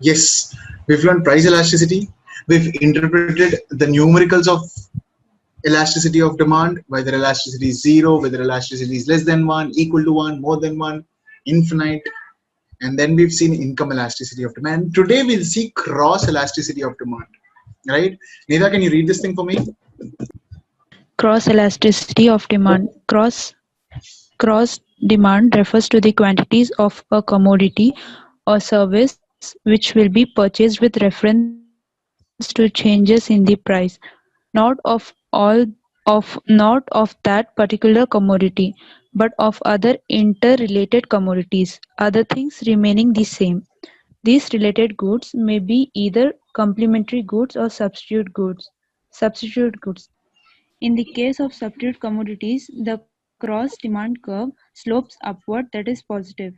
Yes, we've learned price elasticity. We've interpreted the numericals of elasticity of demand, whether elasticity is zero, whether elasticity is less than one, equal to one, more than one, infinite. And then we've seen income elasticity of demand. Today we'll see cross elasticity of demand. Right? Nida, can you read this thing for me? Cross elasticity of demand. Cross demand refers to the quantities of a commodity or service which will be purchased with reference to changes in the price, not of all not of that particular commodity, but of other interrelated commodities, other things remaining the same. These related goods may be either complementary goods or substitute goods. Substitute goods. In the case of substitute commodities, the cross demand curve slopes upward, that is positive,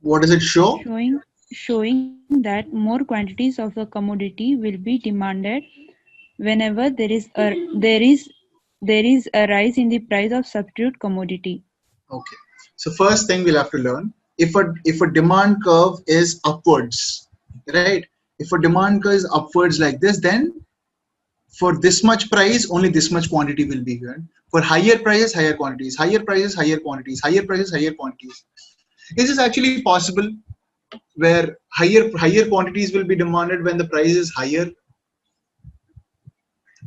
What does it show? showing showing that more quantities of the commodity will be demanded whenever there is a rise in the price of substitute commodity. Okay. So first thing we'll have to learn, if a demand curve is upwards, right? If a demand curve is upwards like this, then for this much price, only this much quantity will be here. For higher prices, higher quantities, higher prices, higher quantities, higher prices, higher quantities. Is this actually possible where higher quantities will be demanded when the price is higher?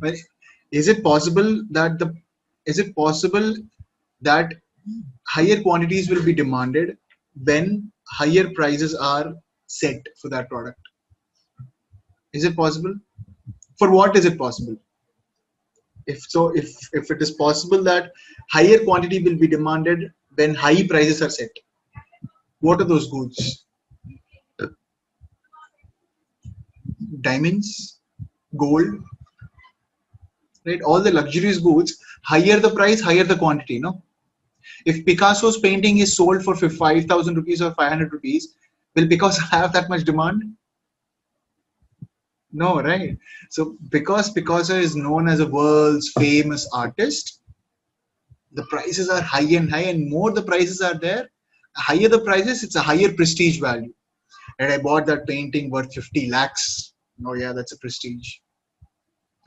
Well, is it possible that the is it possible that higher quantities will be demanded when higher prices are set for that product? Is it possible? For what is it possible? If it is possible that higher quantity will be demanded when high prices are set, what are those goods? Diamonds, gold, right? All the luxurious goods. Higher the price, higher the quantity. No, if Picasso's painting is sold for 5,000 rupees or 500 rupees, will Picasso have that much demand? No, right? So because Picasso is known as a world's famous artist, the prices are high and high, and more the prices are there, higher the prices, it's a higher prestige value. And I bought that painting worth 50 lakhs. Oh yeah, that's a prestige,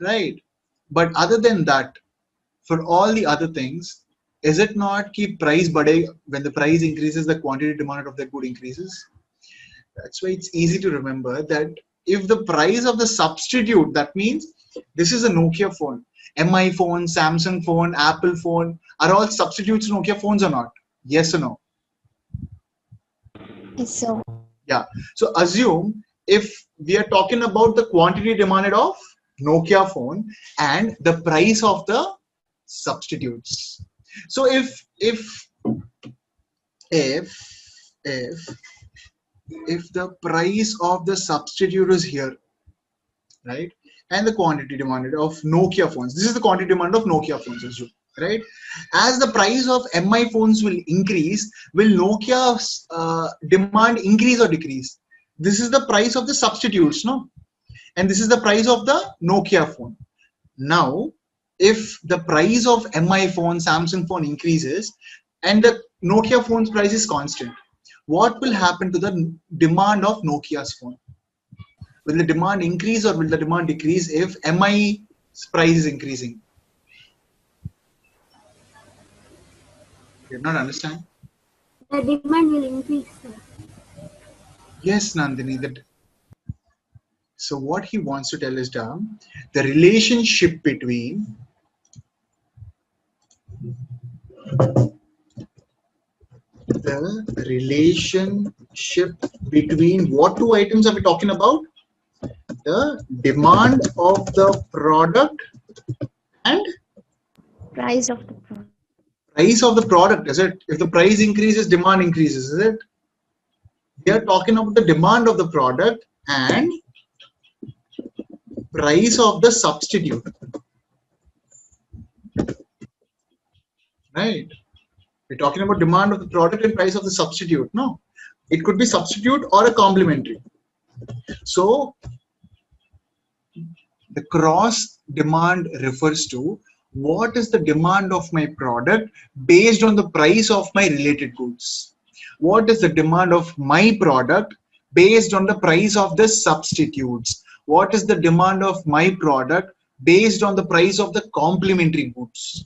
right? But other than that, for all the other things, is it not keep price bade when the price increases, the quantity demand of the good increases? That's why it's easy to remember that if the price of the substitute, that means this is a Nokia phone, MI phone, Samsung phone, Apple phone, are all substitutes Nokia phones or not? Yes or no? Yes, so Yeah. So assume if we are talking about the quantity demanded of Nokia phone and the price of the substitutes. So if if if the price of the substitute is here, right, and the quantity demanded of Nokia phones, this is the quantity demand of Nokia phones, assume, right? As the price of MI phones will increase, will Nokia's demand increase or decrease? This is the price of the substitutes, no? And this is the price of the Nokia phone. Now, if the price of MI phone, Samsung phone increases and the Nokia phone's price is constant, what will happen to the demand of Nokia's phone? Will the demand increase or will the demand decrease if MI's price is increasing? Did not understand? the demand will increase, sir. Yes, Nandini. So what he wants to tell is the relationship between what two items are we talking about? The demand of the product and Price of the product. price of the product, is it? If the price increases, demand increases, is it? We are talking about the demand of the product and price of the substitute, right? We're talking about demand of the product and price of the substitute. No, it could be substitute or a complementary. So the cross demand refers to what is the demand of my product based on the price of my related goods. What is the demand of my product based on the price of the substitutes. What is the demand of my product based on the price of the complementary goods?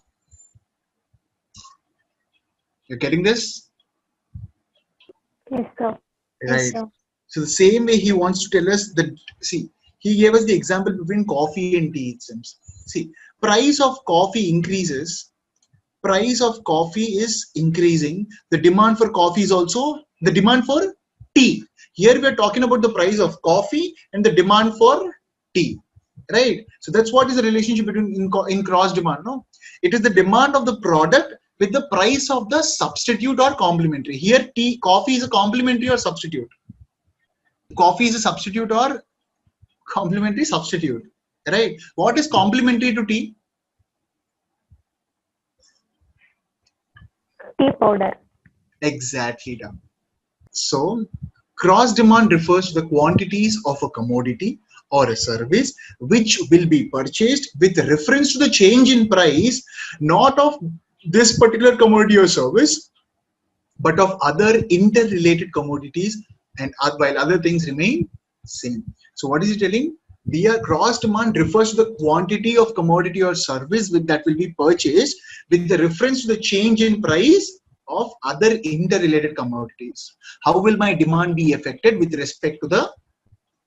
You're getting this? Yes, sir. Right. So the same way he wants to tell us that, see, he gave us the example between coffee and tea, it seems. See, price of coffee increases, price of coffee is increasing, the demand for coffee is also the demand for tea. Here we are talking about the price of coffee and the demand for tea, right? So that's what is the relationship between in cross demand, no? It is the demand of the product with the price of the substitute or complementary. Here coffee is a complementary or substitute. Coffee is a substitute or complementary? Substitute, right? What is complementary to tea? Tea powder. Exactly done. So cross demand refers to the quantities of a commodity or a service which will be purchased with reference to the change in price, not of this particular commodity or service, but of other interrelated commodities, and while other things remain same. So what is he telling? Cross demand refers to the quantity of commodity or service that will be purchased with the reference to the change in price of other interrelated commodities. How will my demand be affected with respect to the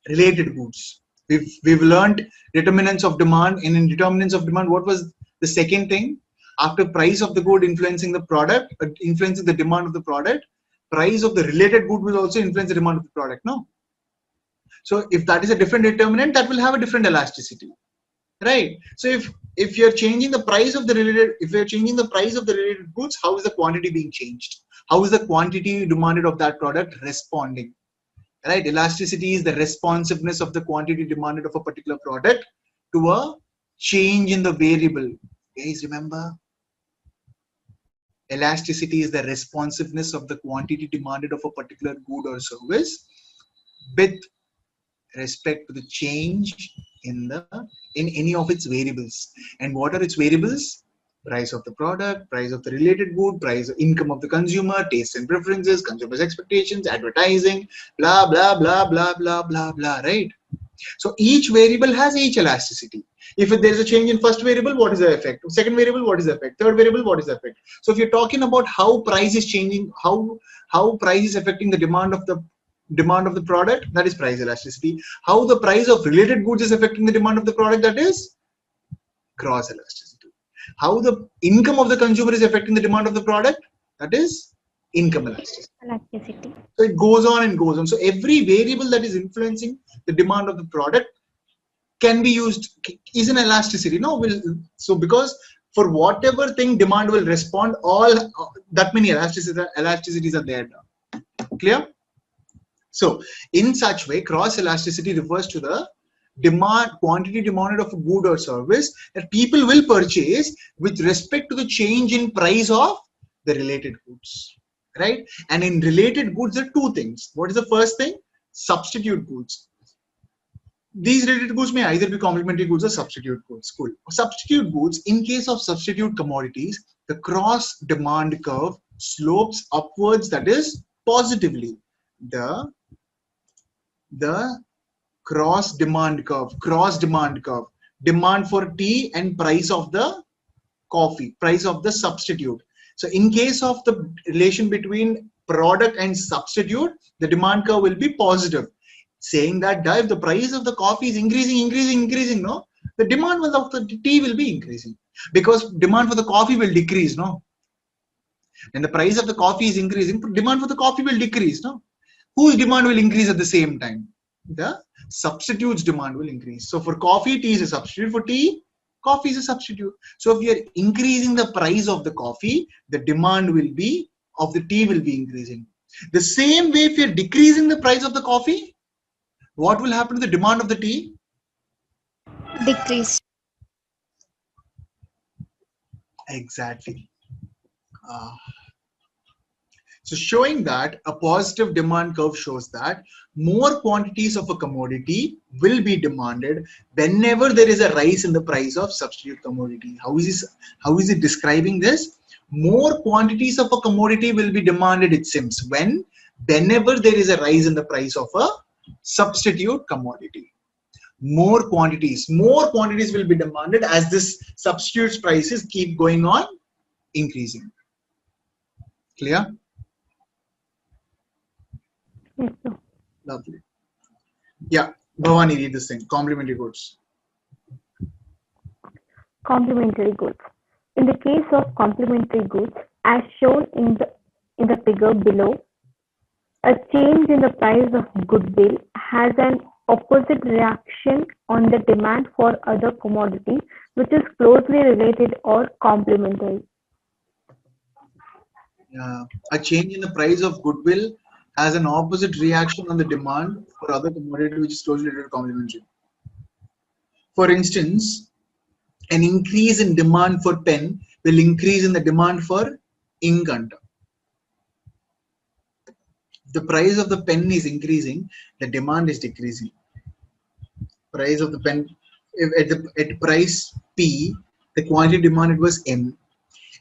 related goods? We've learned determinants of demand, and in determinants of demand, what was the second thing? After price of the good influencing the product, influencing the demand of the product, price of the related good will also influence the demand of the product. No. So if that is a different determinant, that will have a different elasticity, right? So if you're changing the price of the related goods, how is the quantity being changed? How is the quantity demanded of that product responding? Right? Elasticity is the responsiveness of the quantity demanded of a particular product to a change in the variable. Guys, remember? Elasticity is the responsiveness of the quantity demanded of a particular good or service with respect to the change in any of its variables. And what are its variables? Price of the product, price of the related good, price of income of the consumer, tastes and preferences, consumers' expectations, advertising, blah blah blah blah blah blah blah, right? So each variable has each elasticity. If there is a change in first variable, what is the effect? Second variable, what is the effect? Third variable, what is the effect? So if you're talking about how price is changing, how price is affecting the demand of the product, that is price elasticity. How the price of related goods is affecting the demand of the product, that is cross elasticity. How the income of the consumer is affecting the demand of the product, that is income elasticity. So it goes on and goes on. So every variable that is influencing the demand of the product can be used, is an elasticity. No, so because for whatever thing demand will respond, all that many elasticities are there now. Clear? So in such way, cross elasticity refers to the quantity demanded of a good or service that people will purchase with respect to the change in price of the related goods, right? And in related goods, there are two things. What is the first thing? Substitute goods. These related goods may either be complementary goods or substitute goods. Cool. Substitute goods, in case of substitute commodities, the cross demand curve slopes upwards, that is positively. The cross demand curve, demand for tea and price of the coffee, price of the substitute. So in case of the relation between product and substitute, the demand curve will be positive, saying that if the price of the coffee is increasing, no, the demand of the tea will be increasing, because demand for the coffee will decrease, no. When the price of the coffee is increasing, demand for the coffee will decrease, no. Whose demand will increase at the same time? The substitute's demand will increase. So for coffee, tea is a substitute. For tea, coffee is a substitute. So if we are increasing the price of the coffee, the demand of the tea will be increasing. The same way, if you are decreasing the price of the coffee, what will happen to the demand of the tea? Decrease. Exactly. So showing that a positive demand curve shows that more quantities of a commodity will be demanded whenever there is a rise in the price of substitute commodity. How is it describing this? More quantities of a commodity will be demanded, it seems, when whenever there is a rise in the price of a substitute commodity, more quantities will be demanded as this substitutes prices keep going on increasing. Clear? Yes, sir. Lovely. Yeah, Bhavani, read this thing. Complementary goods. Complementary goods. In the case of complementary goods, as shown in the figure below, a change in the price of goodwill has an opposite reaction on the demand for other commodities, which is closely related or complementary. Yeah. A change in the price of goodwill has an opposite reaction on the demand for other commodity which is closely related to complementary. For instance, an increase in demand for pen will increase in the demand for ink. The price of the pen is increasing, the demand is decreasing. Price of the pen, if at price P, the quantity demanded was M.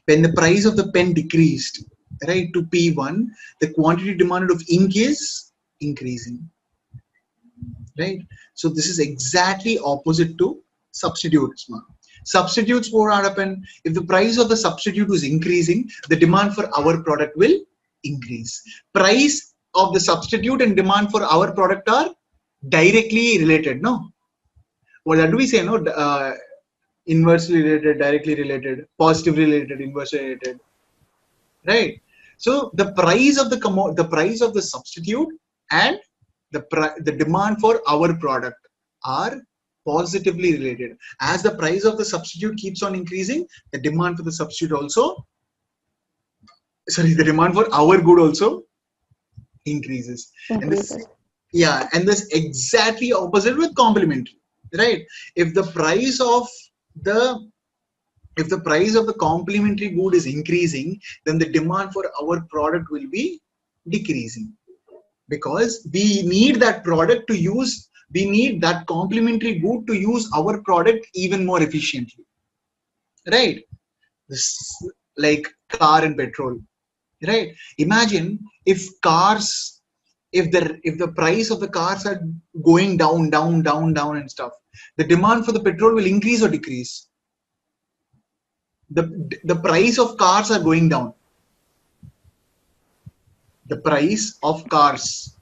When the price of the pen decreased, right, to P1, the quantity demanded of ink is increasing, right? So this is exactly opposite to substitutes. Substitutes for our pen, if the price of the substitute is increasing, the demand for our product will increase. Price of the substitute and demand for our product are directly related, no? What do we say, no? Inversely related, directly related, positively related, inversely related, right? So the price of the price of the substitute and the demand for our product are positively related. As the price of the substitute keeps on increasing, the demand for the substitute also, sorry, the demand for our good also increases. And this, Increases. yeah, and this exactly opposite with complementary, right? If the price of the complementary good is increasing, then the demand for our product will be decreasing, because we need that product to use, we need that complementary good to use our product even more efficiently, right? This, like car and petrol, right? Imagine if cars, if the price of the cars are going down and stuff, the demand for the petrol will increase or decrease. The price of cars are going down, the price of cars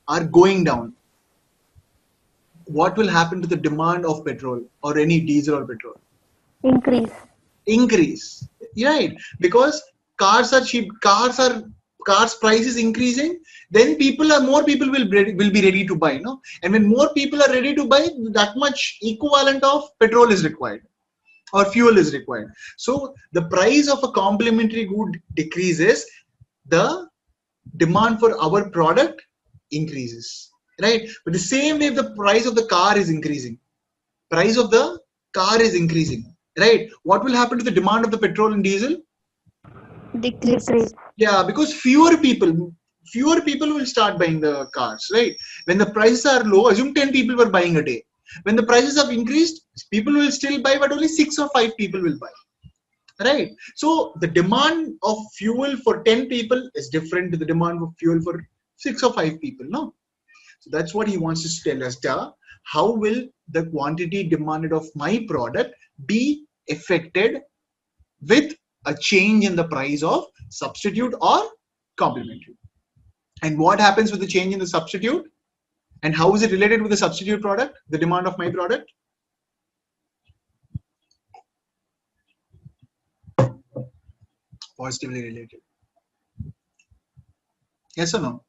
are going down, what will happen to the demand of petrol or any diesel or petrol? Increase. Increase, right? Because cars are cheap, cars price is increasing, then more people will be ready to buy, no? And when more people are ready to buy, that much equivalent of petrol is required or fuel is required. So the price of a complementary good decreases, the demand for our product increases, right? But the same way, if the price of the car is increasing, price of the car is increasing, right? What will happen to the demand of the petrol and diesel? Decrease. Yeah, because fewer people will start buying the cars, right? When the prices are low, assume 10 people were buying a day. When the prices have increased, people will still buy, but only 6 or 5 people will buy, right? So the demand of fuel for 10 people is different to the demand of fuel for 6 or 5 people, no? So that's what he wants to tell us. How will the quantity demanded of my product be affected with a change in the price of substitute or complementary? And what happens with the change in the substitute? And how is it related with the substitute product, the demand of my product? Positively related. Yes or no?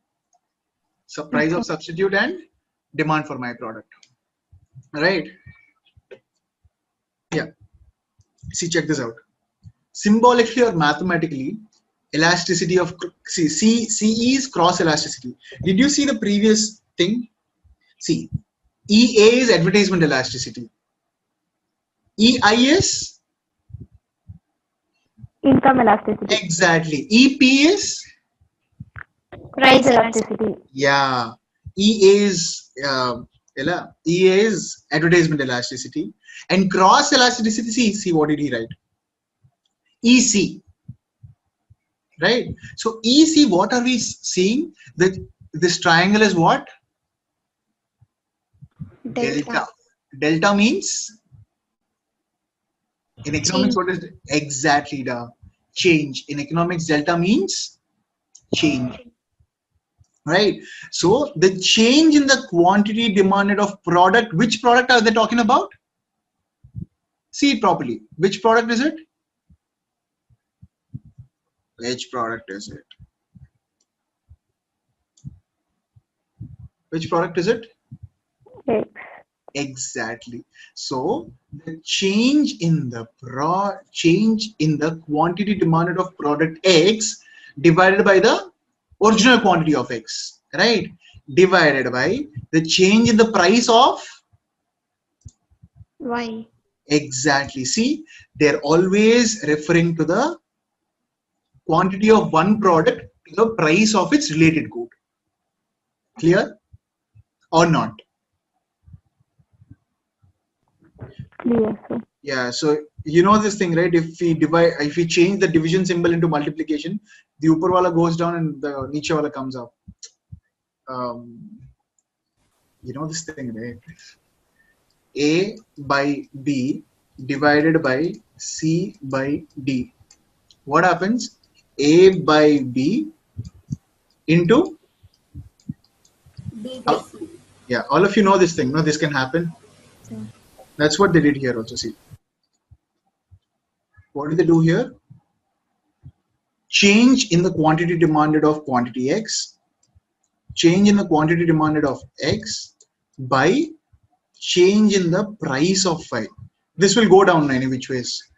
So price of substitute and demand for my product, right? Yeah. See, check this out. Symbolically or mathematically, elasticity of C is cross elasticity. Did you see the previous thing? See, EA is advertisement elasticity. EI is Income elasticity. exactly. EP is Price elasticity. yeah. EA is EA is advertisement elasticity, and cross elasticity. See what did he write? EC, right? So EC, what are we seeing? That this triangle is what? Delta. Delta means in economics, what is it? Exactly the change. In economics, delta means change, right? So the change in the quantity demanded of product, which product are they talking about? See it properly. Which product is it? Which product is it? Which product is it? X. Exactly. So the change in the quantity demanded of product X divided by the original quantity of X, right? Divided by the change in the price of Y. exactly. See, they're always referring to the quantity of one product to the price of its related good. Clear or not? Clear, sir. Yeah, so you know this thing, right? If we change the division symbol into multiplication, the upper wala goes down and the niche wala comes up. You know this thing, right? A by B divided by C by D. What happens? A by B into yeah. All of you know this thing. No, this can happen. That's what they did here also. See, what did they do here? Change in the quantity demanded of quantity X, change in the quantity demanded of X by change in the price of Y. This will go down any which ways.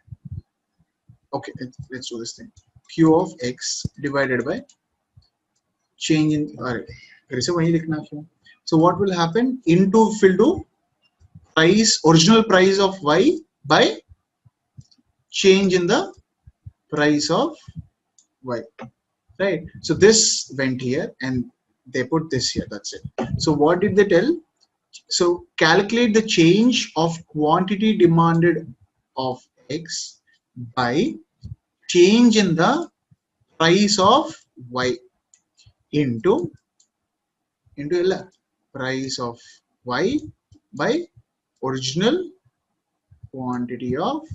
Okay, let's do this thing. Q of X divided by change in. So what will happen? Into will do price, original price of Y by change in the price of Y. Right. So this went here and they put this here. That's it. So what did they tell? So calculate the change of quantity demanded of X by change in the price of Y into price of Y by original quantity of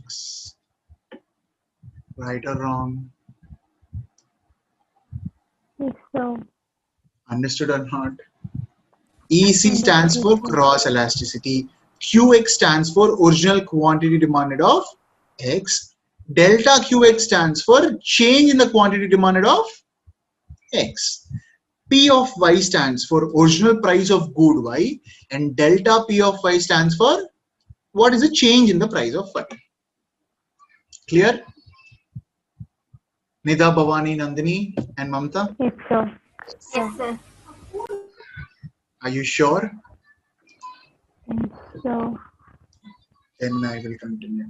X. Right or wrong? Yes, sir. Understood or not? EC stands for cross elasticity. QX stands for original quantity demanded of X. Delta QX stands for change in the quantity demanded of X. P of Y stands for original price of good Y, and delta P of Y stands for what is the change in the price of Y. Clear? Nida, Bhavani, Nandini, and Mamta, Yes, sir. Sir. are you sure? Yes, sir. Then I will continue.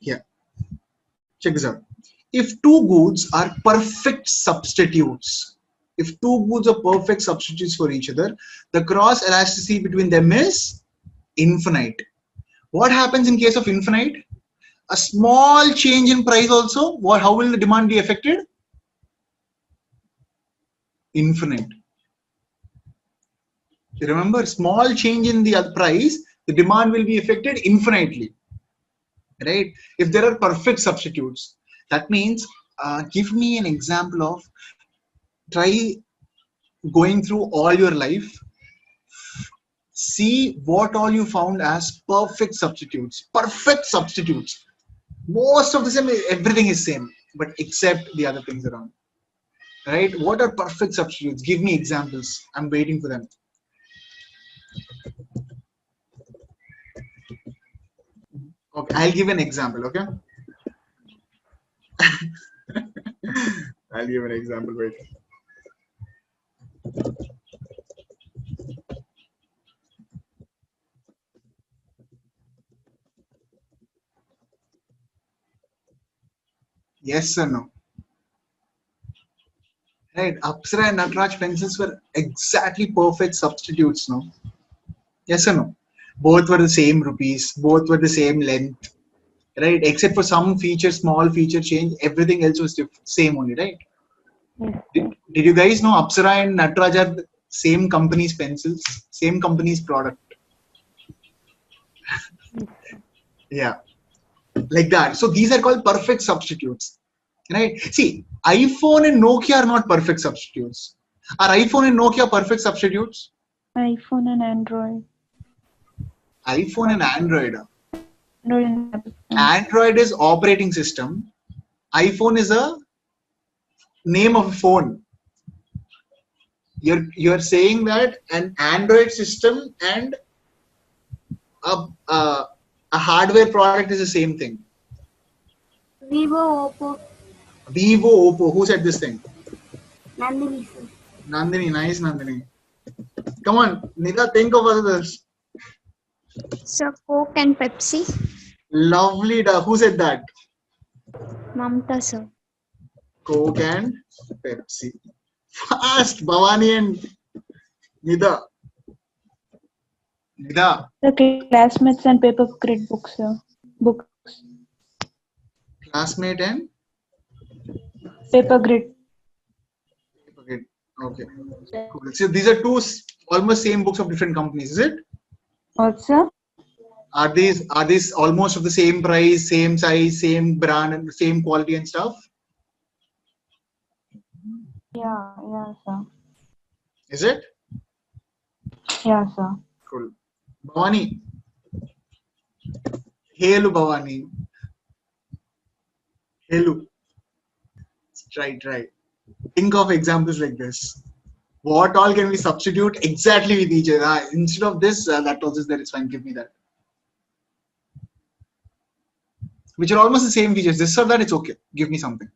Yeah, check this out. If two goods are perfect substitutes, if two goods are perfect substitutes for each other, the cross elasticity between them is infinite. What happens in case of infinite? A small change in price also, how will the demand be affected? Infinite. You remember, small change in the price, the demand will be affected infinitely, right? If there are perfect substitutes, that means give me an example of, try going through all your life, see what all you found as perfect substitutes. Perfect substitutes. Most of the same, everything is same, but except the other things around. Right? What are perfect substitutes? Give me examples. I'm waiting for them. Okay, I'll give an example. Okay. I'll give an example. Wait. Yes or no? right? Apsara and Nataraj pencils were exactly perfect substitutes, no? Yes or no? Both were the same rupees, both were the same length, right? Except for some feature, small feature change, everything else was same only, right? Yes, Did you guys know Apsara and Nataraj are the same company's pencils, same company's product? yes, Yeah, like that. So these are called perfect substitutes, right? See, iPhone and Nokia are not perfect substitutes. Are iPhone and Nokia perfect substitutes? iPhone and Android. iPhone and Android. Android and Apple. Android is operating system. iPhone is a name of a phone. You're saying that an Android system and a, a, a hardware product is the same thing. Vivo, Oppo, Vivo, Oppo. Who said this thing? Nandini, sir. Nandini, nice Nandini. Come on, Nida, think of others. Sir, Coke and Pepsi. Lovely. Who said that? Mamta, sir. Coke and Pepsi. Fast, Bhavani and Nida. Nida. The classmates and paper grid books, sir. Books. Classmate and Paper grid. okay. Okay. Cool. So these are two almost same books of different companies, is it? What, sir? Are these almost of the same price, same size, same brand, and same quality and stuff? Yeah, sir. Is it? Yeah, sir. Cool. Bhavani. Hello, Bhavani. Hello. Try. Think of examples like this. What all can we substitute exactly with each other? Instead of this, that also is there. It's fine. Give me that. Which are almost the same features. This or that, it's okay. Give me something.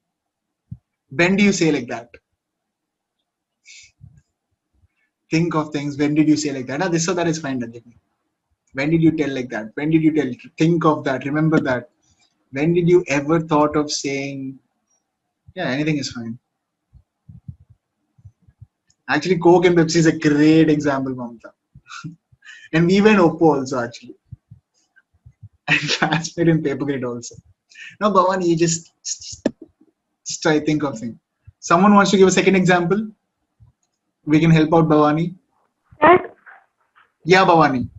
When do you say like that? Think of things. When did you say like that? Ah, this or that is fine. Give me. When did you tell like that? When did you tell? Think of that. Remember that. When did you ever thought of saying? Yeah, anything is fine. Actually, Coke and Pepsi is a great example, Mamta. And we went Oppo also actually. And Classmate and Paper Grid also. Now, Bhavani, you just try think of thing. Someone wants to give a second example? We can help out Bhavani. sir. Yeah, Bhavani.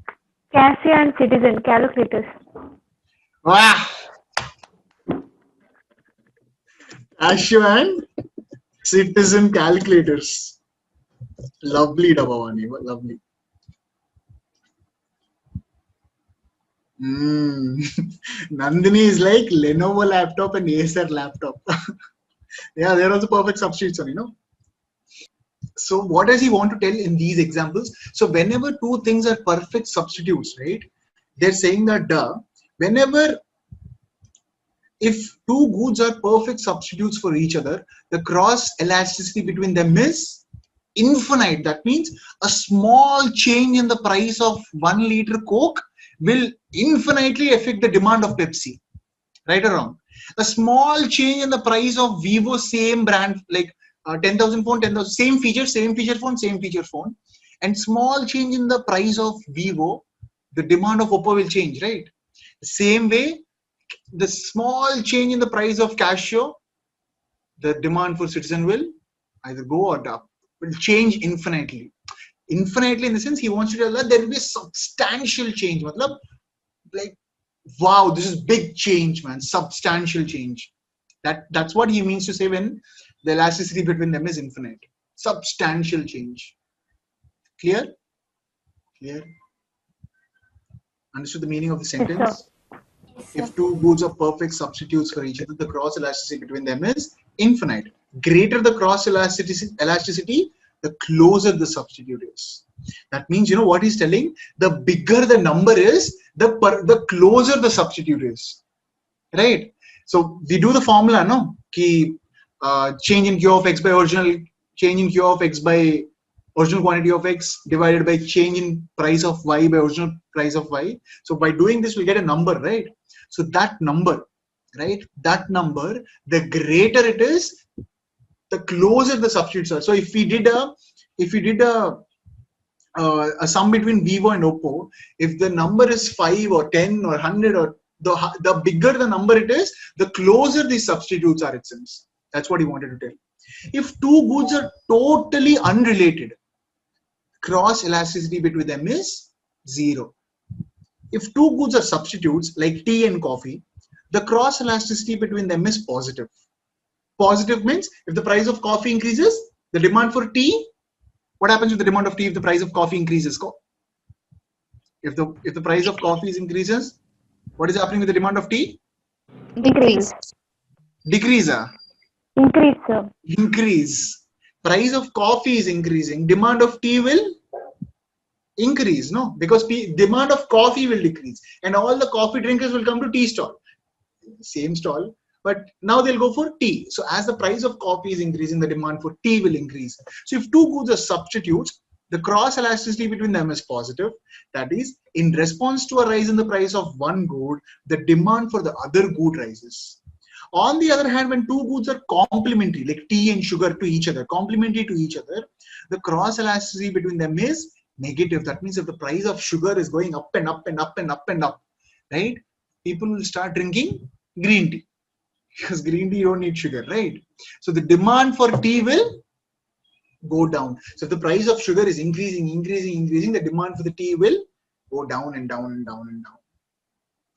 Cassia and Citizen calculators. Wow. Casio and Citizen calculators. Lovely, Bhavani. Lovely. Nandini is like Lenovo laptop and Acer laptop. Yeah, they're also perfect substitutes, So what does he want to tell in these examples? So whenever two things are perfect substitutes, right? They're saying that whenever if two goods are perfect substitutes for each other, the cross elasticity between them is infinite. That means a small change in the price of 1 liter Coke will infinitely affect the demand of Pepsi. Right or wrong? A small change in the price of Vivo, same brand, like 10,000 phone, 10,000, same feature phone, and small change in the price of Vivo, the demand of Oppo will change, right? Same way, the small change in the price of Casio, the demand for Citizen will either go or up, will change infinitely. Infinitely in the sense he wants to tell that there will be a substantial change. Like, wow, this is big change, man, substantial change. That's what he means to say when the elasticity between them is infinite. Substantial change. Clear? Understood the meaning of the sentence? If two goods are perfect substitutes for each other, the cross elasticity between them is infinite. Greater the cross elasticity, the closer the substitute is. That means, what he's telling, the bigger the number is, the closer the substitute is. Right? So we do the formula, no? Change in Q of X by change in Q of X by original quantity of X divided by change in price of Y by original price of Y. So by doing this, we'll get a number, right? So that number, right? That number, the greater it is, the closer the substitutes are. So if we did a sum between Vivo and Oppo, if the number is 5 or 10 or 100, or the bigger the number it is, the closer these substitutes are, it seems. That's what he wanted to tell. If two goods are totally unrelated, cross elasticity between them is 0. If two goods are substitutes like tea and coffee, the cross elasticity between them is positive. Positive means if the price of coffee increases, the demand for tea, what happens with the demand of tea if the price of coffee increases? If the price of coffee increases, what is happening with the demand of tea? Decrease. Decrease. Increase, sir. Increase. Price of coffee is increasing. Demand of tea will increase, no? Because demand of coffee will decrease, and all the coffee drinkers will come to tea stall. Same stall, but now they'll go for tea. So as the price of coffee is increasing, the demand for tea will increase. So if two goods are substitutes, the cross elasticity between them is positive. That is, in response to a rise in the price of one good, the demand for the other good rises. On the other hand, when two goods are complementary, like tea and sugar to each other, complementary to each other, the cross elasticity between them is negative. That means if the price of sugar is going up and up and up and up and up, right? People will start drinking green tea, because green tea you don't need sugar, right? So the demand for tea will go down. So if the price of sugar is increasing, the demand for the tea will go down and down and down and down,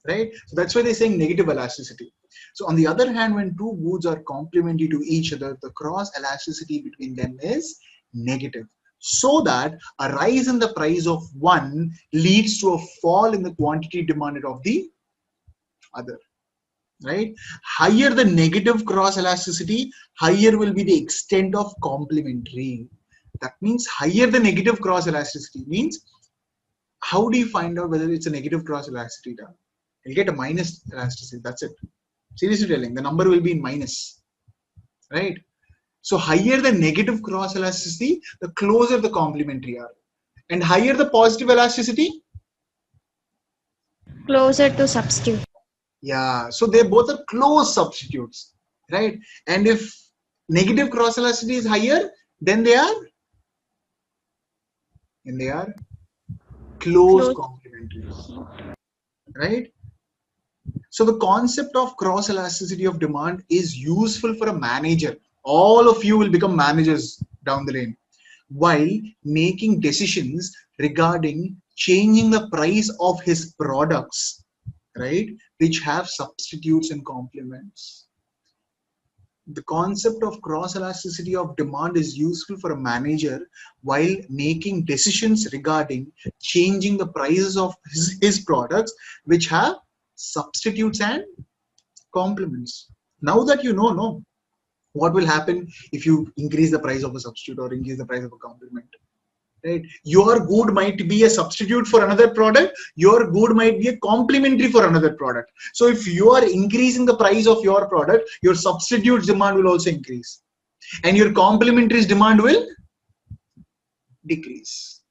right? So that's why they're saying negative elasticity. So on the other hand, when two goods are complementary to each other, the cross elasticity between them is negative. So that a rise in the price of one leads to a fall in the quantity demanded of the other, right? Higher the negative cross elasticity, higher will be the extent of complementary. That means higher the negative cross elasticity means, how do you find out whether it's a negative cross elasticity? You'll get a minus elasticity, that's it. Seriously telling, the number will be in minus, right? So higher the negative cross elasticity, the closer the complementary are. And higher the positive elasticity? Closer to substitute. Yeah, so they both are close substitutes, right? And if negative cross elasticity is higher, then they are close complementary, right? So the concept of cross elasticity of demand is useful for a manager. All of you will become managers down the lane while making decisions regarding changing the price of his products, right, which have substitutes and complements. The concept of cross elasticity of demand is useful for a manager while making decisions regarding changing the prices of his products which have substitutes and complements. Now that you know what will happen if you increase the price of a substitute or increase the price of a complement, right? Your good might be a substitute for another product, your good might be a complementary for another product. So if you are increasing the price of your product, your substitutes demand will also increase and your complementaries demand will decrease.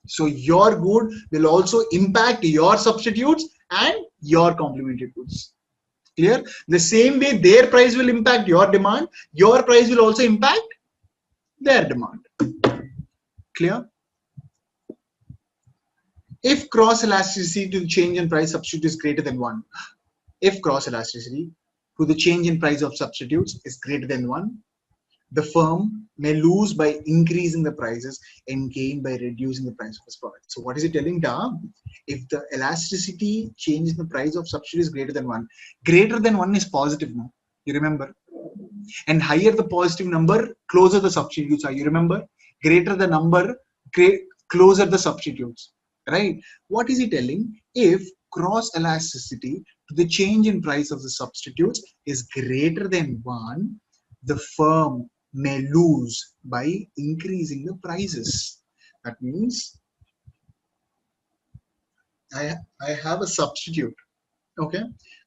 So your good will also impact your substitutes and your complementary goods. Clear? The same way their price will impact your demand, your price will also impact their demand. Clear? If cross elasticity to the change in price substitute is greater than 1, if cross elasticity to the change in price of substitutes is greater than 1, the firm may lose by increasing the prices and gain by reducing the price of its product. So what is it telling, Da? If the elasticity change in the price of substitute is greater than 1 is positive now, you remember? And higher the positive number, closer the substitutes are, you remember? Greater the number, closer the substitutes, right? What is he telling? If cross elasticity to the change in price of the substitutes is greater than 1, the firm may lose by increasing the prices. That means I have a substitute, okay?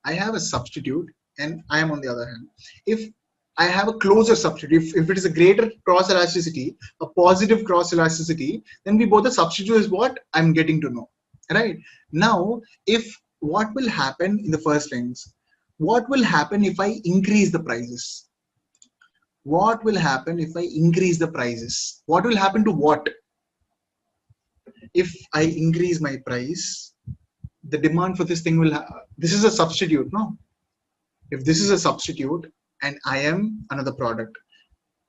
I have a substitute and I am on the other hand. If I have a closer substitute, if it is a greater cross elasticity, a positive cross elasticity, then we both the substitute is what I'm getting to know, right? Now, if what will happen in the first lines, what will happen if I increase the prices? what will happen if I increase the prices? What will happen to what? If I increase my price, the demand for this thing will, this is a substitute, no? If this is a substitute and I am another product,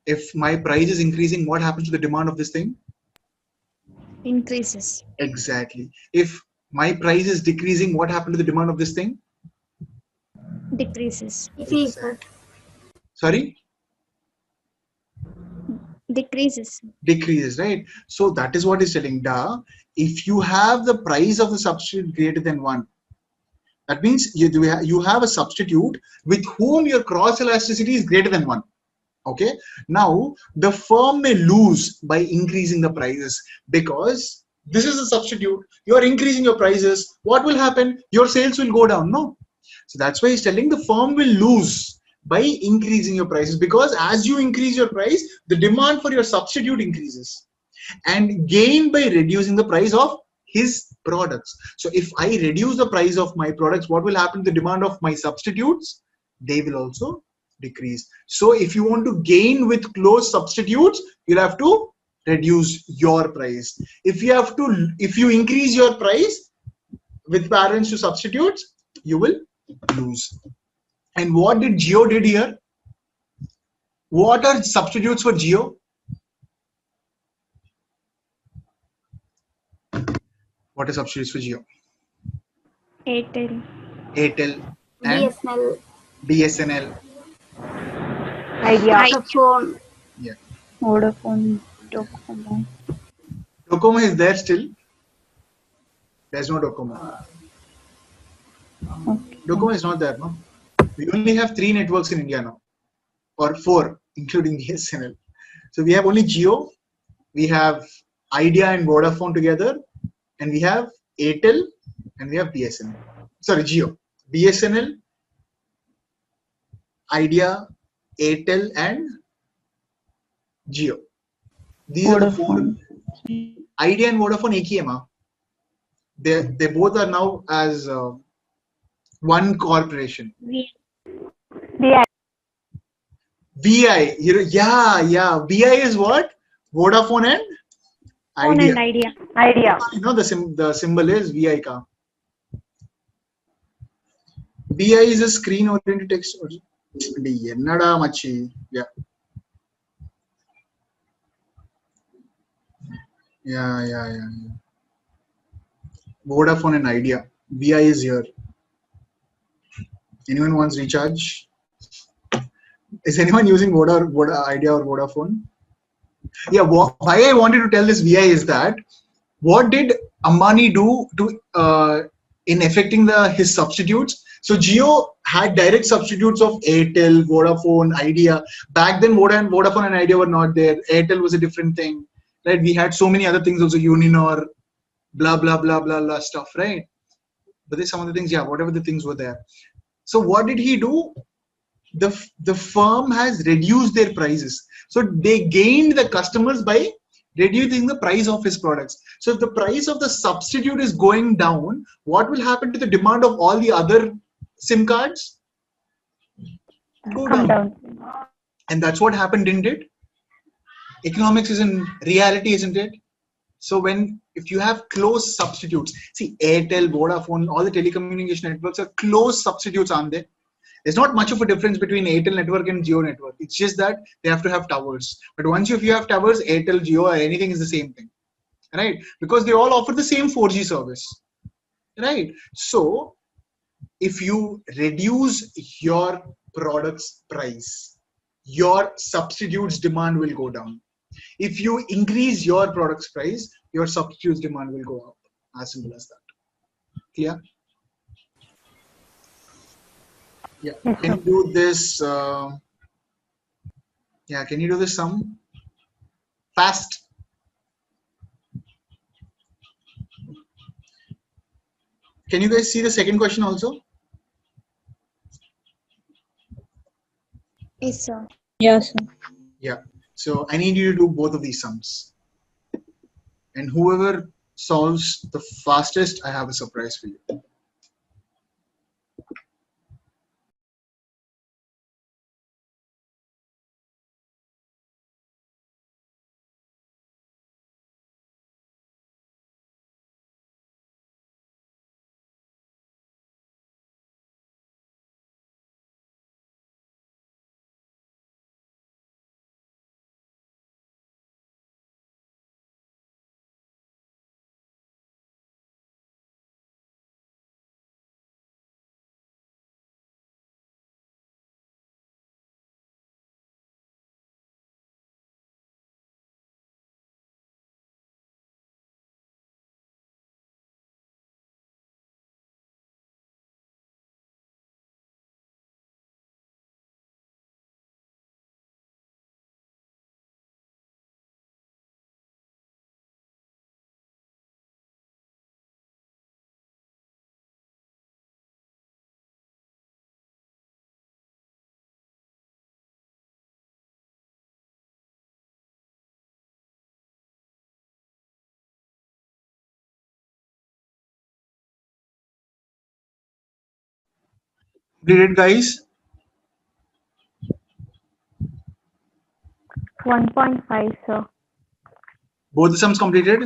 if my price is increasing, what happens to the demand of this thing? Increases. Exactly. If my price is decreasing, what happened to the demand of this thing? Decreases. Exactly. Sorry? Decreases. Decreases, right? So that is what is telling. If you have the price of the substitute greater than 1, that means you have a substitute with whom your cross elasticity is greater than 1. Okay. Now the firm may lose by increasing the prices, because this is a substitute. You are increasing your prices. What will happen? Your sales will go down. No. So that's why he's telling the firm will lose by increasing your prices, because as you increase your price, the demand for your substitute increases, and gain by reducing the price of his products. So if I reduce the price of my products, what will happen to the demand of my substitutes? They will also decrease. So if you want to gain with close substitutes, you'll have to reduce your price. If you increase your price with parents to substitutes, you will lose. And what did Geo did here? What are substitutes for Geo? What are substitutes for Geo? Airtel. Airtel and BSNL, BSNL. Idea. phone. Yeah. Vodafone, Docomo. Docomo is there still. There's no Docomo. Okay. Docomo is not there, no. We only have 3 networks in India now, or 4, including BSNL. So we have only Jio, we have Idea and Vodafone together, and we have Airtel, and we have BSNL. Sorry, Jio, BSNL, Idea, Airtel, and Jio. These are the 4. Idea and Vodafone एक ही है माँ. They both are now as one corporation. The VI, yeah. VI is what? Vodafone and Phone Idea. and idea. idea. You know the symbol is VI ka. VI is a screen oriented text. Ennada machi. Yeah. Vodafone and Idea. VI is here. Anyone wants recharge? Is anyone using Idea or Vodafone? Yeah, why I wanted to tell this VI is that what did Ambani do to in affecting his substitutes? So Jio had direct substitutes of Airtel, Vodafone, Idea. Back then, Vodafone and Idea were not there. Airtel was a different thing, right? We had so many other things also, Uninor, blah blah blah blah blah stuff, right? But there's some other things, yeah, whatever the things were there. So what did he do? The firm has reduced their prices, so they gained the customers by reducing the price of his products. So if the price of the substitute is going down, what will happen to the demand of all the other SIM cards? Go Come down. down. And that's what happened, didn't it? Economics is in reality, isn't it? So if you have close substitutes, see, Airtel, Vodafone, all the telecommunication networks are close substitutes, aren't they? There's not much of a difference between Airtel network and Jio network. It's just that they have to have towers. But once if you have towers, Airtel, Jio, or anything is the same thing, right? Because they all offer the same 4G service, right? So if you reduce your product's price, your substitutes demand will go down. If you increase your product's price, your substitutes demand will go up. As simple as that. Clear? Yeah. Can you do this? Yeah. Can you do this sum? Fast. Can you guys see the second question also? Yes, sir. Yes, sir. Yeah. So I need you to do both of these sums. And whoever solves the fastest, I have a surprise for you. Completed, guys? 1.5, sir. Both the sums completed?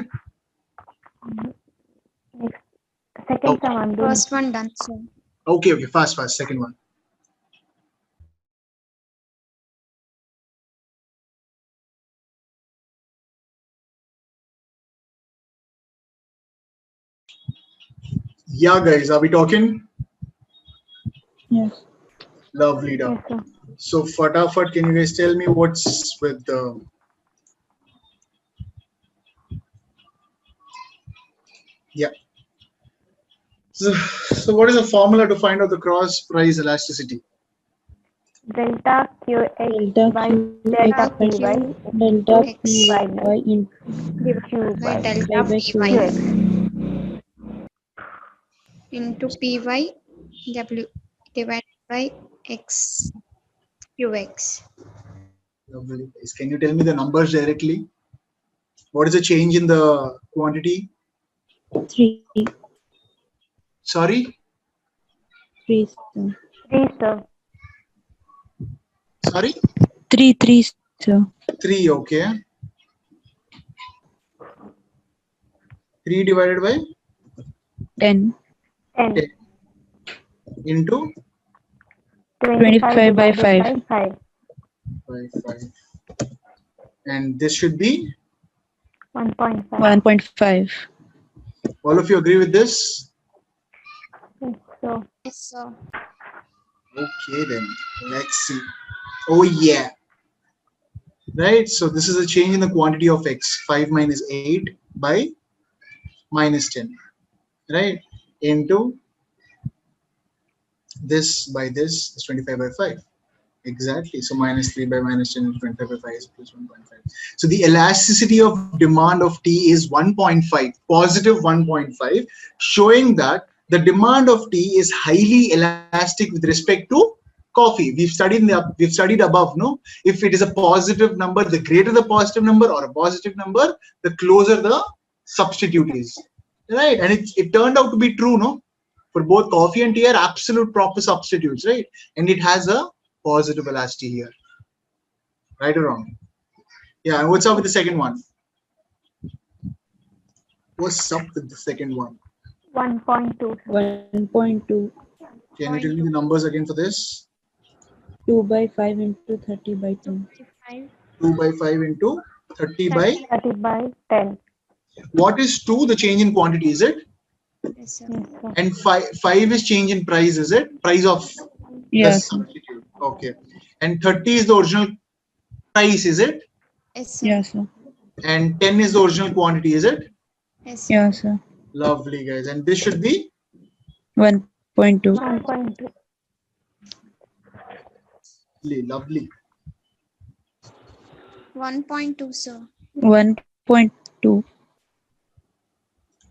Next, second Okay. sum I'm doing. First one done, sir. Okay, fast. Second one. Yeah, guys, are we talking? Yes. Lovely, Yes, done. sir. So, fatafat, can you guys tell me what's with the... Yeah. So what is the formula to find out the cross price elasticity? Delta QX Delta by QX delta by PY delta X PY in Q by by delta by PY QX. into PY W divided by X QX. Lovely, guys. Can you tell me the numbers directly? What is the change in the quantity? 3. Sorry? 3, sir. 3, sir. Sorry? 3, sir. 3, okay. 3 divided by 10. 10. 10 into 25 25 by divided 5. by 5. 5. And this should be, 1.5. 1.5. all of you agree with this? Yes, so Yes, sir. Okay, then let's see. Oh, yeah. Right, so this is a change in the quantity of x, 5 minus 8 by minus 10, right? Into this by this is 25 by 5. Exactly. So minus 3 by minus 10 into 25 by 5 is plus 1.5. So the elasticity of demand of T is 1.5, positive 1.5, showing that the demand of tea is highly elastic with respect to coffee. We've studied above, no? If it is a positive number, the greater the positive number, or a positive number, the closer the substitute is. Right? And it turned out to be true, no? For both coffee and tea are absolute proper substitutes, right? And it has a positive elasticity here. Right or wrong? Yeah, and what's up with the second one? What's up with the second one? 1.2. 1.2. Can you tell me the numbers again for this? 2 by 5 into 30 by 10. 5 2 by 5 into 30 by... 30 by 10. What is 2? The change in quantity, is it? Yes, sir. Yes, sir. And 5 is change in price, is it? Price of the Yes. substitute. Okay. And 30 is the original price, is it? Yes, sir. Yes, sir. And 10 is the original quantity, is it? Yes, sir. Yes, sir. Lovely, guys. And this should be 1.2. 1.2. lovely. 1.2, sir. 1.2.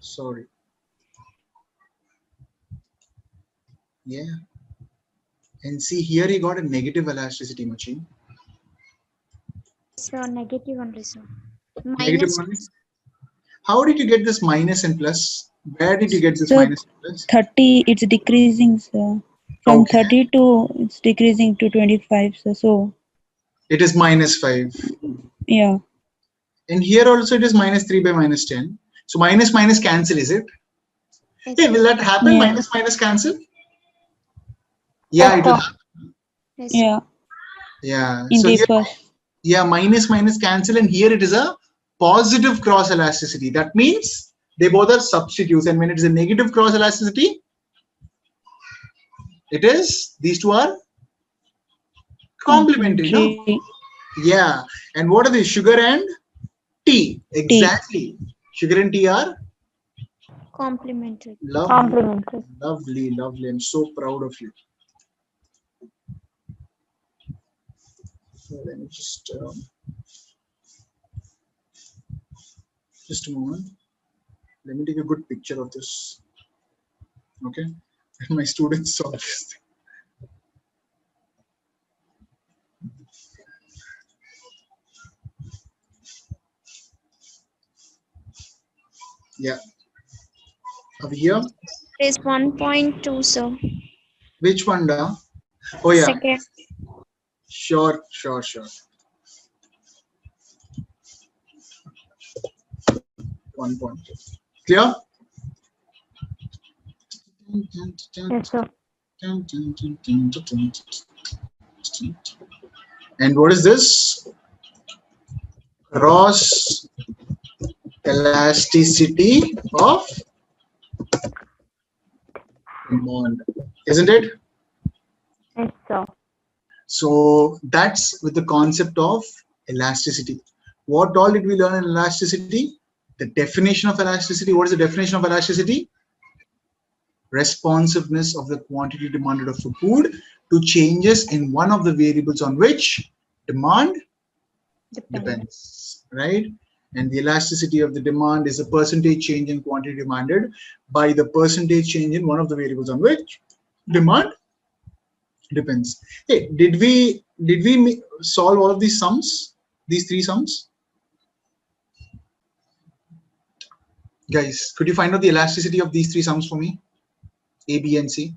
Sorry. Yeah. And see, here he got a negative elasticity, Machin. Sir, negative only, sir. Negative Minus. only. How did you get this minus and plus? Where did you get this So minus and plus? 30, it's decreasing, sir. From Okay. 30 to, it's decreasing to 25, sir. So, It is minus 5. yeah. And here also it is minus 3 by minus 10. So minus minus cancel, is it? Yes, Hey, sir. will that happen? Yeah. Minus minus cancel? Yeah, it will happen. Yes, sir. Yeah. Yeah. In So the here, first. yeah, minus minus cancel, and here it is a positive cross elasticity. That means they both are substitutes, and when it is a negative cross elasticity, it is, these two are complementary, no? Complementary. Yeah. And what are they? Sugar and tea. Exactly. Sugar and tea are Complementary. lovely. Complementary. Lovely. I'm so proud of you. So let me just a moment. Let me take a good picture of this. Okay. My students saw this. Yeah. Over here. It is 1.2, sir. Which one, da? Oh yeah, Second. sure. 1 point. Clear? Yes, sir. And what is this? Cross elasticity of demand, isn't it? Yes, sir. So that's with the concept of elasticity. What all did we learn in elasticity? The definition of elasticity. What is the definition of elasticity? Responsiveness of the quantity demanded of food to changes in one of the variables on which demand depends, right? And the elasticity of the demand is the percentage change in quantity demanded by the percentage change in one of the variables on which demand depends. Hey, did we solve all of these sums? These three sums? Guys, could you find out the elasticity of these three sums for me? A, B, and C.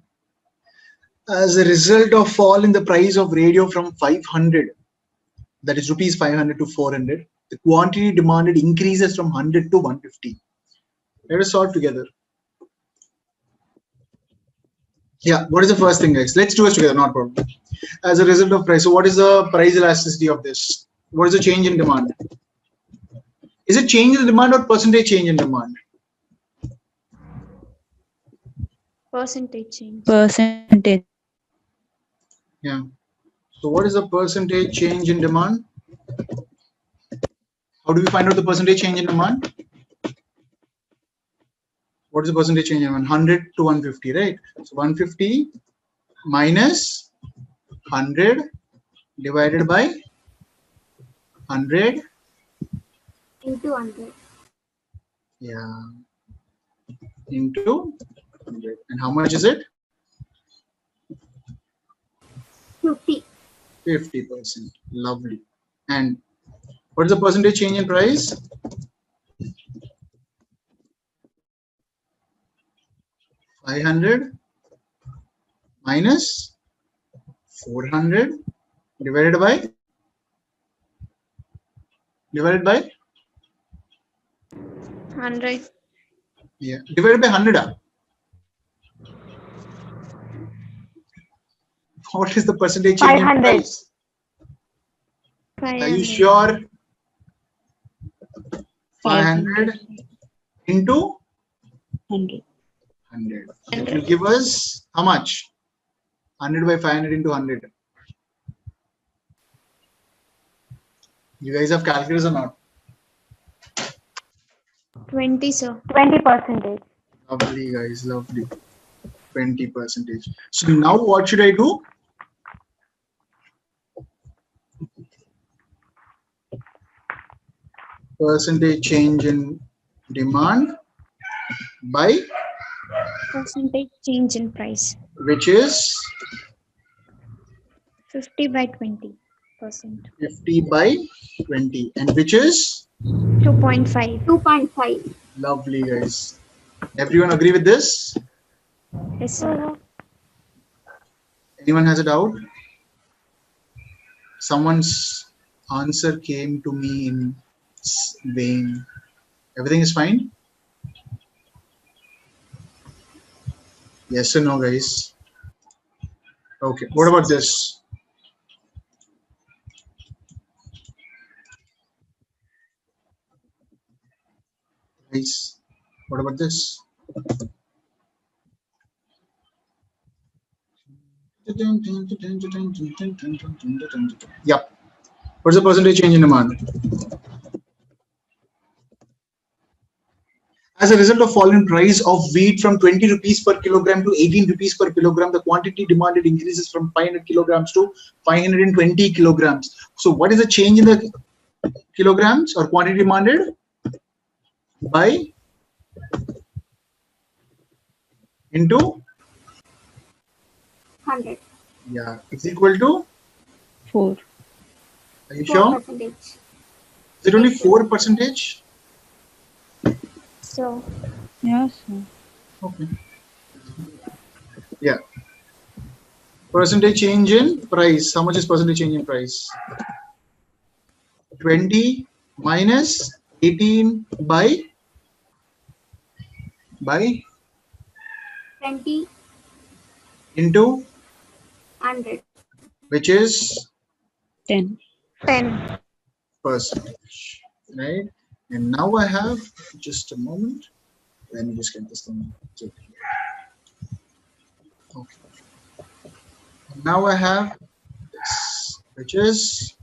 As a result of fall in the price of radio from 500, that is rupees 500 to 400, the quantity demanded increases from 100 to 150. Let us solve together. Yeah, what is the first thing, guys? Let's do it together, not a problem. As a result of price, so what is the price elasticity of this? What is the change in demand? Is it change in demand or percentage change in demand? Percentage change. Percentage. Yeah. So what is the percentage change in demand? How do we find out the percentage change in demand? What is the percentage change in demand? 100 to 150, right? So 150 minus 100 divided by 100. Into 100. Yeah. Into 100. And how much is it? 50. 50%. Lovely. And what is the percentage change in price? 500 minus 400 divided by 100. yeah, divided by 100. What is the percentage change in 500. price? Are you 500. sure? 500 into 100. 100. It will give us how much? 100 by 500 into 100. You guys have calculators or not? 20, sir. 20%. Lovely, guys. Lovely. 20%. So now what should I do? Percentage change in demand by Percentage change in price. which is 50 by 20%. 50 by 20 and which is 2.5. 2.5. lovely, guys. Everyone agree with this? Yes, sir. Anyone has a doubt? Someone's answer came to me in vain. Everything is fine? Yes or no, guys? Okay, what about this? Guys, what about this? Yep. What's the percentage change in demand? As a result of fall in price of wheat from 20 rupees per kilogram to 18 rupees per kilogram, the quantity demanded increases from 500 kilograms to 520 kilograms. So what is the change in the kilograms or quantity demanded? By into 100. yeah, it's equal to 4. are you sure? 4%. Is it only 4%? So, Yes. Okay. Yeah. Percentage change in price. How much is percentage change in price? 20 minus 18 by 20 into 100. which is 10. 10. percentage, right? And now I have just a moment. Let me just get this thing. Okay. Now I have this, which is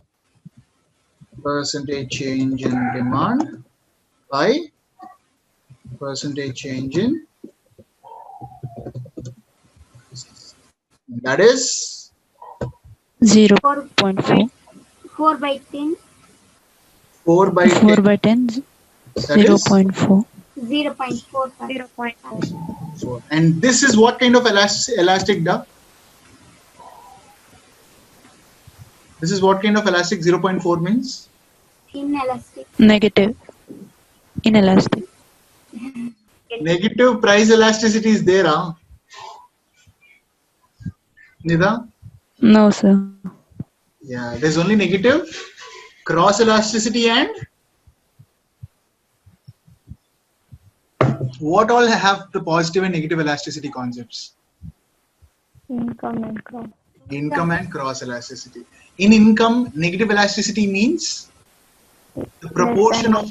percentage change in demand by percentage change in, that is 0.4. 4 by 10. 4 by 10. 4 by 10. That is 0.4. 0.4. 4. And this is what kind of elastic duck? This is what kind of elastic 0.4 means? Inelastic. Negative. Inelastic. Negative price elasticity is there, huh? Nida? No, sir. Yeah, there's only negative cross elasticity and what all have the positive and negative elasticity concepts? Income and cross. Income and cross elasticity. In income, negative elasticity means the proportion of,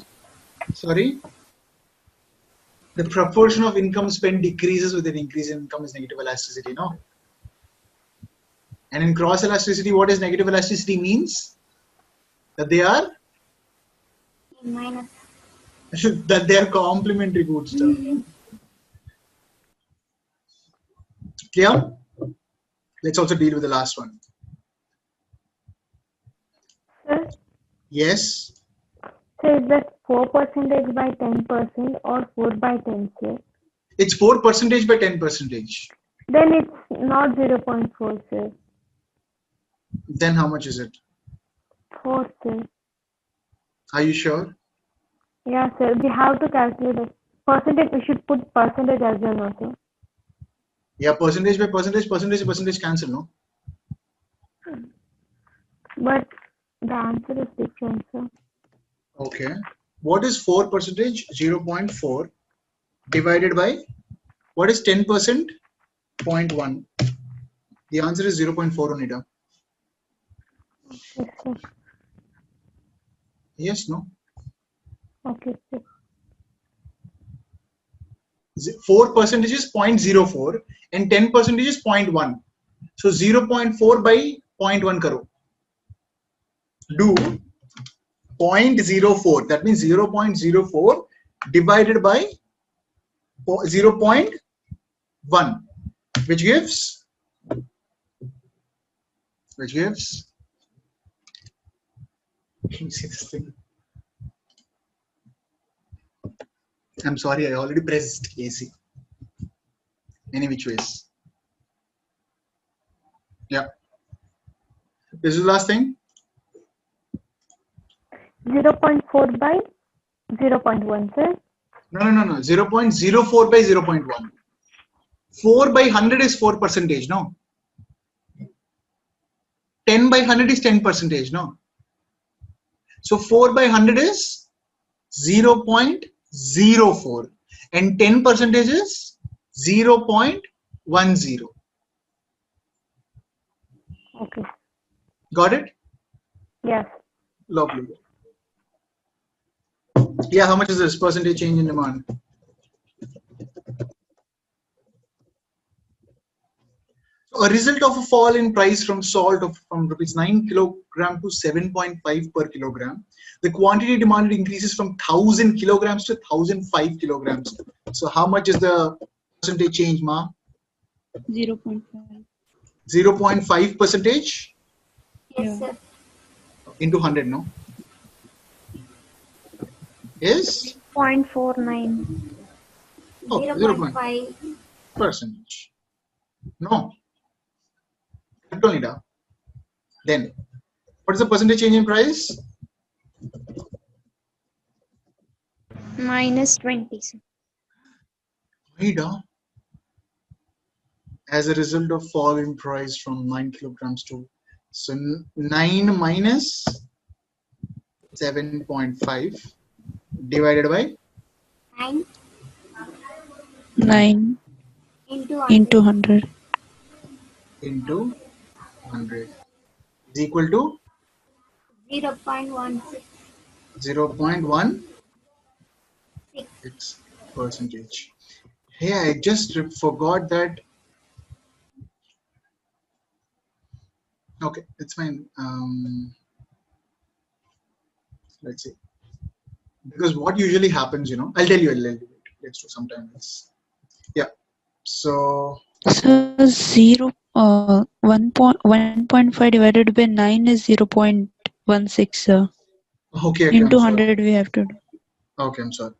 sorry, the proportion of income spent decreases with an increase in income is negative elasticity, no? And in cross elasticity, what is negative elasticity means? That they are Minus. that they are complementary goods. Clear? Let's also deal with the last one. Sir, Yes. so is that 4% by 10% or 4 by 10, sir? It's 4% by 10%. Then it's not 0.4, sir. Then how much is it? 4, sir. Are you sure? Yeah, sir. We have to calculate the percentage. We should put percentage as well, also. Yeah, percentage by percentage, percentage cancel, no? But the answer is different, sir. Okay. What is 4%? 0.4 divided by what is 10%? 0.1. The answer is 0.4, Onida. Yes, sir. Yes, no? Okay, sir. 4% is 0.04 and 10% is 0.1. So 0.4 by 0.1 karo. Do 0.04. That means 0.04 divided by 0.1, which gives let me see this thing. I'm sorry, I already pressed AC. Any which ways. Yeah. This is the last thing. 0.4 by 0.1, sir. No. 0.04 by 0.1. 4 by 100 is 4%, no? 10 by 100 is 10%, no? So 4 by 100 is 0.04 and 10% is 0.10. Okay. Got it? Yes. Lovely. Yeah, how much is this percentage change in demand? A result of a fall in price from salt from rupees 9 kilogram to 7.5 per kilogram. The quantity demanded increases from 1000 kilograms to 1005 kilograms. So how much is the percentage change, Ma? 0.5. 0.5 percentage Yes, sir. into 100, no? Is 0.49. oh, 0.5. percentage. No. Then what is the percentage change in price? Minus 20, sir. Ida. as a result of fall in price from 9 kilograms to, so 9 minus 7.5 divided by 9 9 into into 100. 100. into 100 is equal to 0.16. 0.16 percentage. Hey, I just forgot that. Okay, it's fine. Let's see. Because what usually happens, I'll tell you. Let's do sometime else. Yeah. So So 1.5 divided by 9 is 0.16. okay, Into I'm sorry. 100 we have to do. Okay, I'm sorry.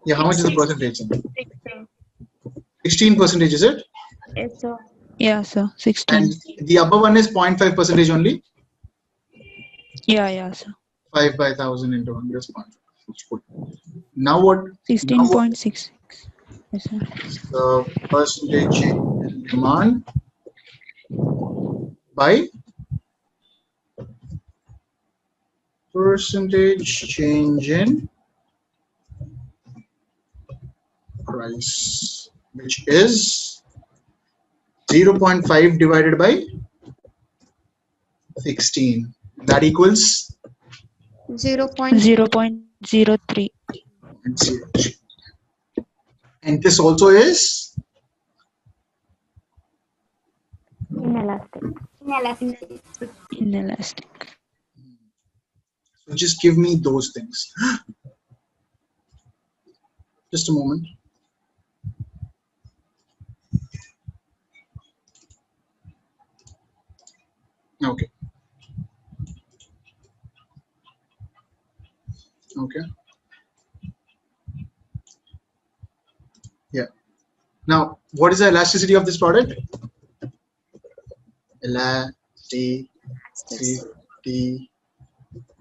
Yeah, how It's much is the 6, percentage? 6, 16% is it? yes, sir. Yeah, sir. 16. And the above one is 0.5 percentage only. Yeah, sir. 5 by 1000 into 100 is 0.5. That's good. Now what? Now what? 16.66. Yes, sir. The percentage change in demand by percentage change in price, which is 0.5 divided by 16. That equals 0.03. 0.03. And this also is Inelastic. Inelastic. Inelastic. so just give me those things. Just a moment. Okay. Okay. Yeah. Now, what is the elasticity of this product? Elasticity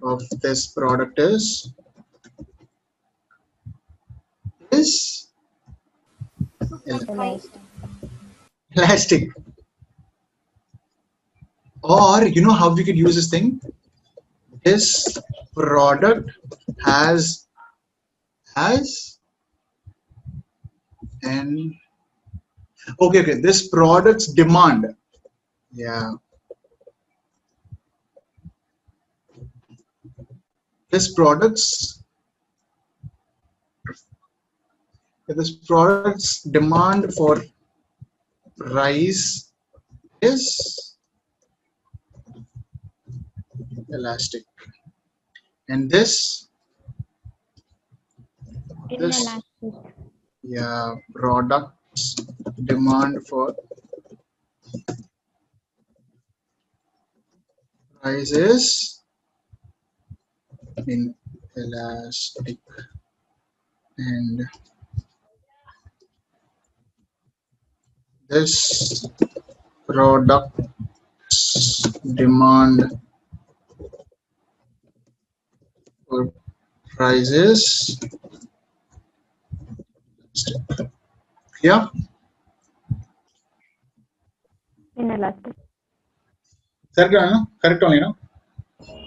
of this product is Elastic. elastic. Or you know how we could use this thing? This product has an okay. This product's demand. Yeah. This product's demand for rice is elastic, and this Inelastic. yeah product's demand for rice is inelastic, and this product's demand for price is yeah. Inelastic. Correct, correct only, no?